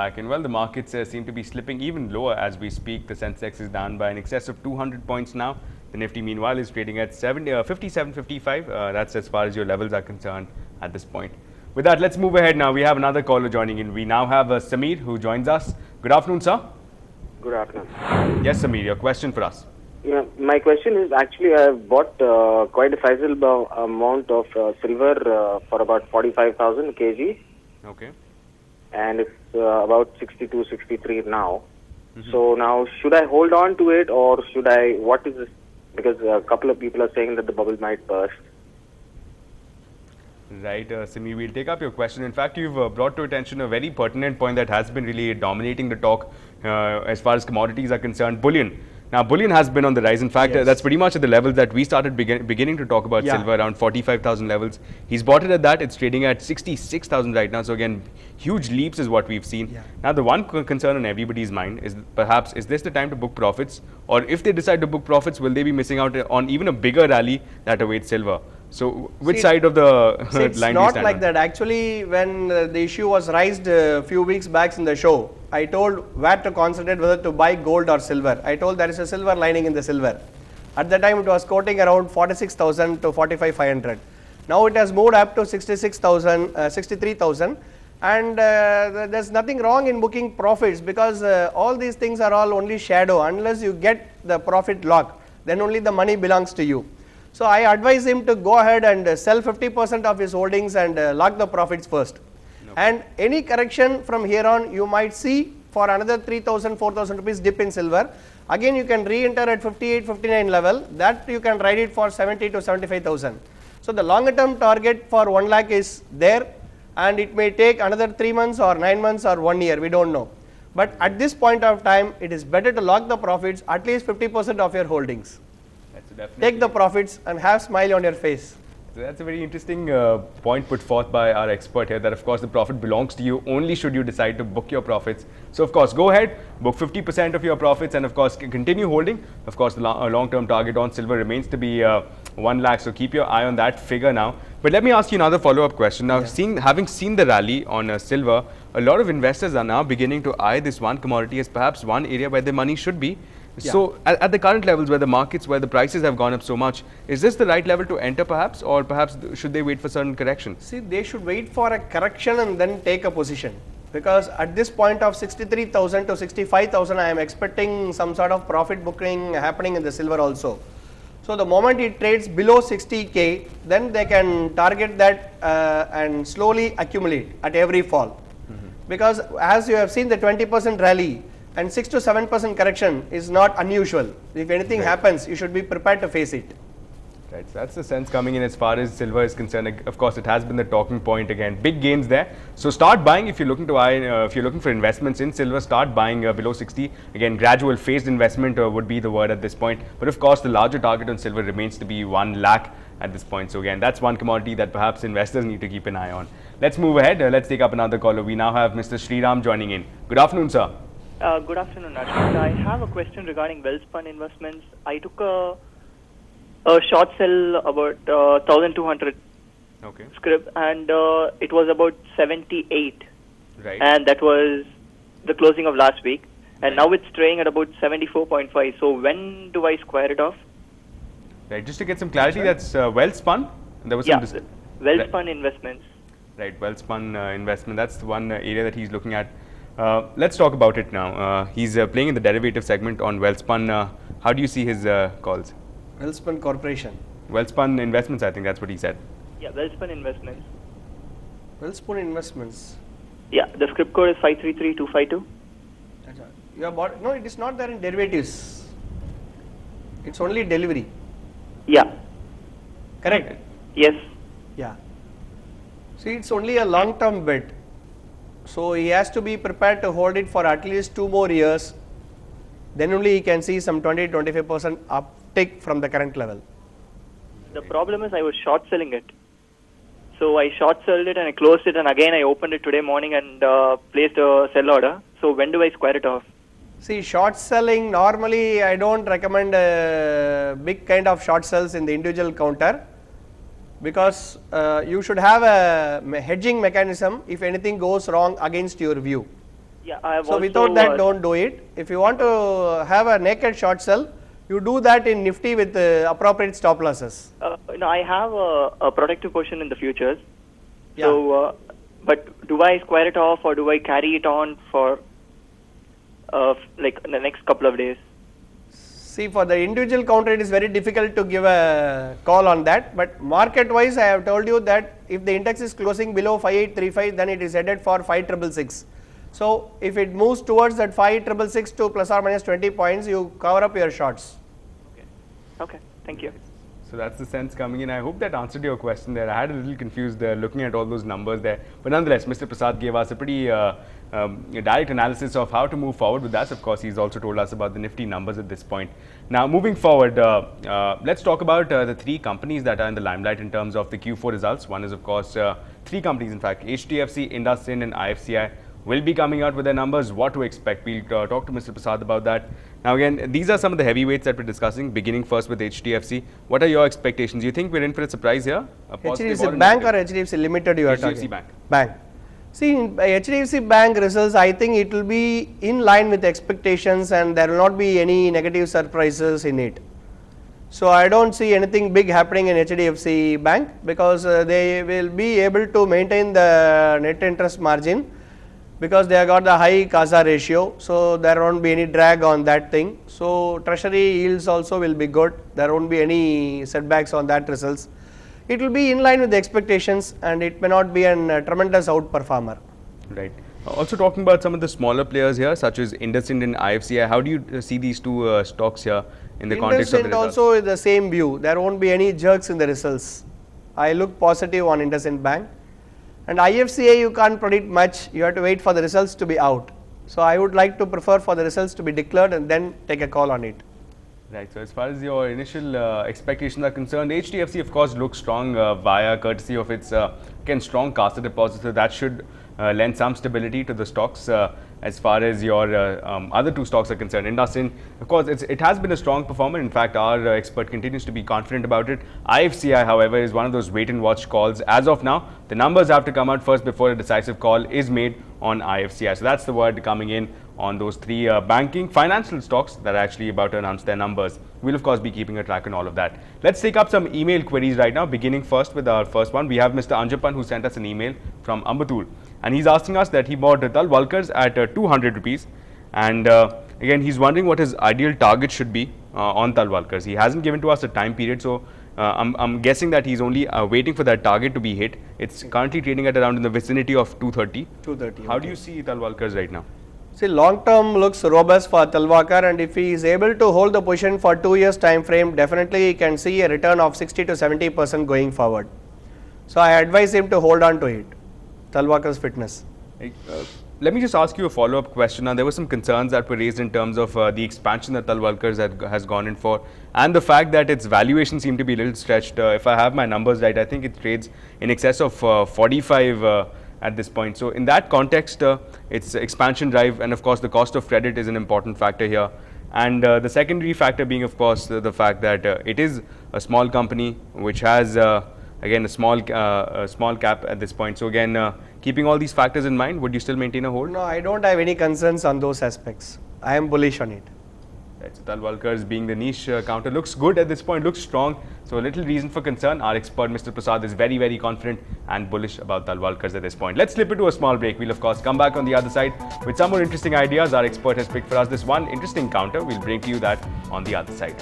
back, and well, the markets seem to be slipping even lower as we speak. The Sensex is down by in excess of 200 points now. The Nifty, meanwhile, is trading at 57.55. That's as far as your levels are concerned at this point. With that, let's move ahead now. We have another caller joining in. We now have Samir who joins us. Good afternoon, sir. Good afternoon. Yes, Samir, your question for us. Yeah, my question is actually I have bought quite a sizable amount of silver for about 45,000 kg. Okay. And it's about 62, 63 now. So now should I hold on to it or should I, what is this? Because a couple of people are saying that the bubble might burst. Right, Simi, we'll take up your question. In fact, you've brought to attention a very pertinent point that has been really dominating the talk as far as commodities are concerned. Bullion. Now, bullion has been on the rise. In fact, that's pretty much at the levels that we started beginning to talk about silver, around 45,000 levels. He's bought it at that. It's trading at 66,000 right now. So again, huge leaps is what we've seen. Now, the one concern on everybody's mind is perhaps, is this the time to book profits? Or if they decide to book profits, will they be missing out on even a bigger rally that awaits silver? So, which side of the line do you stand on? It's not like that. Actually, when the issue was raised a few weeks back in the show, I told where to concentrate, whether to buy gold or silver. I told there is a silver lining in the silver. At the time, it was quoting around 46,000 to 45,500. Now it has moved up to 66,000, 63,000. And there's nothing wrong in booking profits because all these things are all only shadow. Unless you get the profit lock, then only the money belongs to you. So I advise him to go ahead and sell 50% of his holdings and lock the profits first. And any correction from here on, you might see for another 3,000, 4,000 rupees dip in silver. Again, you can re-enter at 58, 59 level. That you can ride it for 70 to 75,000. So the longer term target for 1 lakh is there, and it may take another 3 months or 9 months or 1 year. We don't know. But at this point of time, it is better to lock the profits, at least 50% of your holdings. Take the profits and have smile on your face. So that's a very interesting point put forth by our expert here, that of course the profit belongs to you only should you decide to book your profits. So of course go ahead, book 50% of your profits and of course continue holding. Of course the long-term target on silver remains to be 1 lakh, so keep your eye on that figure now. But let me ask you another follow-up question. Now having seen the rally on silver, a lot of investors are now beginning to eye this one commodity as perhaps one area where their money should be. So at the current levels where the markets, where the prices have gone up so much, is this the right level to enter perhaps, or perhaps should they wait for certain correction? See, they should wait for a correction and then take a position, because at this point of 63,000 to 65,000 I am expecting some sort of profit booking happening in the silver also. So the moment it trades below 60k, then they can target that and slowly accumulate at every fall. Because as you have seen the 20% rally, and 6 to 7% correction is not unusual. If anything happens, you should be prepared to face it. Right, so that's the sense coming in as far as silver is concerned. Of course, it has been the talking point again. Big gains there. So start buying if you're looking to buy. If you're looking for investments in silver, start buying below 60. Again, gradual phased investment would be the word at this point. But of course, the larger target on silver remains to be 1 lakh at this point. So again, that's one commodity that perhaps investors need to keep an eye on. Let's move ahead. Let's take up another caller. We now have Mr. Sriram joining in. Good afternoon, sir. Good afternoon, Ashwin. I have a question regarding Welspun Investments. I took a short sell about 1,200 scrip, and it was about 78. Right. And that was the closing of last week. And now it's trading at about 74.5. So when do I square it off? Right. Just to get some clarity, that's Welspun. There was some Welspun Investments. Right. Welspun investment. That's the one area that he's looking at. Let's talk about it now. He's playing in the derivative segment on Welspun. How do you see his calls? Welspun Corporation. Welspun Investments, I think that's what he said. Yeah, Welspun Investments. Welspun Investments. Yeah, the script code is 533252. You have bought? No, it is not there in derivatives. It's only delivery. Yeah. Correct? Yes. Yeah. See, it's only a long-term bet. So he has to be prepared to hold it for at least 2 more years. Then only he can see some 20-25% uptick from the current level. The problem is I was short selling it. So I short sold it and I closed it, and again I opened it today morning and placed a sell order. So when do I square it off? See, short selling, normally I don't recommend big kind of short sells in the individual counter, because you should have a hedging mechanism if anything goes wrong against your view. Yeah, I have So also, without that, don't do it. If you want to have a naked short sell, you do that in Nifty with appropriate stop losses. I have a protective position in the futures. Yeah. So, but do I square it off or do I carry it on for like the next couple of days? See, for the individual counter, it is very difficult to give a call on that. But market wise, I have told you that if the index is closing below 5835, then it is headed for 5666. So if it moves towards that 5666 to plus or minus 20 points, you cover up your shorts. Okay, thank you. So that's the sense coming in. I hope that answered your question there. I had a little confused looking at all those numbers there. But nonetheless, Mr. Prasad gave us a pretty direct analysis of how to move forward with that. Of course, he's also told us about the Nifty numbers at this point. Now, moving forward, let's talk about the three companies that are in the limelight in terms of the Q4 results. One is, of course, three companies, in fact, HDFC, IndusInd and IFCI will be coming out with their numbers, what to expect. We'll talk to Mr. Prasad about that. Now again, these are some of the heavyweights that we're discussing, beginning first with HDFC. What are your expectations? Do you think we're in for a surprise here? HDFC Bank or HDFC Limited you are talking? HDFC Bank. Bank. See, in HDFC Bank results, I think it will be in line with expectations and there will not be any negative surprises in it. So I don't see anything big happening in HDFC Bank because they will be able to maintain the net interest margin because they have got the high CASA ratio, so there won't be any drag on that thing. So treasury yields also will be good, there won't be any setbacks on that results. It will be in line with the expectations and it may not be a tremendous outperformer. Right. Also talking about some of the smaller players here such as IndusInd and IFCI, how do you see these two stocks here in the context of the results? IndusInd also is the same view, there won't be any jerks in the results. I look positive on IndusInd Bank. And IFCI you can't predict much, you have to wait for the results to be out. So I would like to prefer for the results to be declared and then take a call on it. Right, so as far as your initial expectations are concerned, HDFC of course looks strong via courtesy of its again strong CASA deposits, so that should lend some stability to the stocks as far as your other two stocks are concerned. IndusInd, of course, it has been a strong performer. In fact, our expert continues to be confident about it. IFCI, however, is one of those wait and watch calls. As of now, the numbers have to come out first before a decisive call is made on IFCI. So that's the word coming in on those three banking financial stocks that are actually about to announce their numbers. We'll of course be keeping a track on all of that. Let's take up some email queries right now, beginning first with our first one. We have Mr. Anjapan who sent us an email from Ambatul, and he's asking us that he bought Talwalkar at 200 rupees, and again he's wondering what his ideal target should be on Talwalkar. He hasn't given to us a time period, so I'm guessing that he's only waiting for that target to be hit. It's currently trading at around in the vicinity of 230. 230. How do you see Talwalkar right now? See, long term looks robust for Talwalkar, and if he is able to hold the position for 2 years time frame, definitely he can see a return of 60 to 70% going forward. So I advise him to hold on to it, Talwalkar's fitness. Let me just ask you a follow-up question. Now, there were some concerns that were raised in terms of the expansion that Talwalkar has gone in for, and the fact that its valuation seemed to be a little stretched. If I have my numbers right, I think it trades in excess of 45 at this point. So in that context, its expansion drive and of course the cost of credit is an important factor here. And the secondary factor being of course the fact that it is a small company which has again a small cap at this point. So again, keeping all these factors in mind, would you still maintain a hold? No, I don't have any concerns on those aspects. I am bullish on it. Right, so Talwalkar's being the niche counter looks good at this point, looks strong. So a little reason for concern. Our expert Mr. Prasad is very, very confident and bullish about Talwalkar's at this point. Let's slip into a small break. We'll of course come back on the other side with some more interesting ideas. Our expert has picked for us this one interesting counter. We'll bring to you that on the other side.